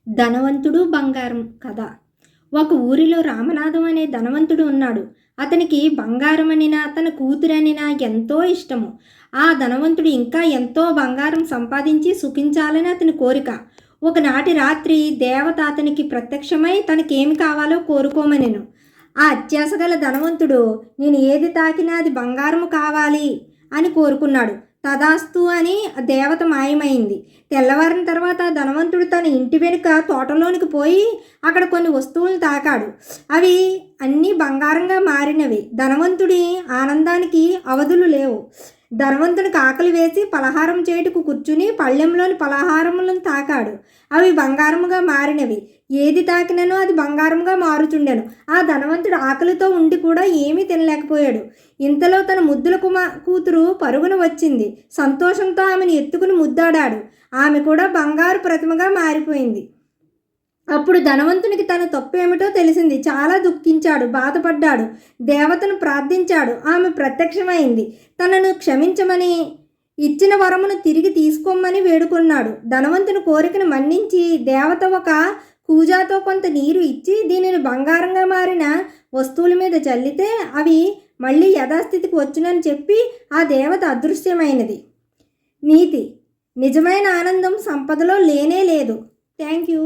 ధనవంతుడు బంగారం కథ. ఒక ఊరిలో రామనాథం అనే ధనవంతుడు ఉన్నాడు. అతనికి బంగారం అనినా తన కూతురనినా ఎంతో ఇష్టము. ఆ ధనవంతుడు ఇంకా ఎంతో బంగారం సంపాదించి సుఖించాలని అతని కోరిక. ఒకనాటి రాత్రి దేవత అతనికి ప్రత్యక్షమై తనకేమి కావాలో కోరుకోమనెను. ఆ అత్యాసగల ధనవంతుడు నేను ఏది తాకినా అది బంగారము కావాలి అని కోరుకున్నాడు. తదాస్తు అని దేవత మాయమైంది. తెల్లవారిన తర్వాత ధనవంతుడు తన ఇంటి వెనుక తోటలోనికి పోయి అక్కడ కొన్ని వస్తువులను తాకాడు. అవి అన్నీ బంగారంగా మారినవి. ధనవంతుడి ఆనందానికి అవధులు లేవు. ధనవంతునికి ఆకలి వేసి పలహారం చేయుటకు కూర్చుని పళ్ళెంలోని పలహారములను తాకాడు. అవి బంగారముగా మారినవి. ఏది తాకిననో అది బంగారంగా మారుచుండెను. ఆ ధనవంతుడు ఆకలితో ఉండి కూడా ఏమీ తినలేకపోయాడు. ఇంతలో తన ముద్దుల కూతురు పరుగున వచ్చింది. సంతోషంతో ఆమెను ఎత్తుకుని ముద్దాడాడు. ఆమె కూడా బంగారు ప్రతిమగా మారిపోయింది. అప్పుడు ధనవంతునికి తన తప్పు ఏమిటో తెలిసింది. చాలా దుఃఖించాడు, బాధపడ్డాడు. దేవతను ప్రార్థించాడు. ఆమె ప్రత్యక్షమైంది. తనను క్షమించమని, ఇచ్చిన వరమును తిరిగి తీసుకోమని వేడుకున్నాడు. ధనవంతుని కోరికను మన్నించి దేవత ఒక కూజాతో కొంత నీరు ఇచ్చి దీనిని బంగారంగా మారిన వస్తువుల మీద చల్లితే అవి మళ్ళీ యథాస్థితికి వచ్చునని చెప్పి ఆ దేవత అదృశ్యమైనది. నీతి: నిజమైన ఆనందం సంపదలో లేనే లేదు. Thank you.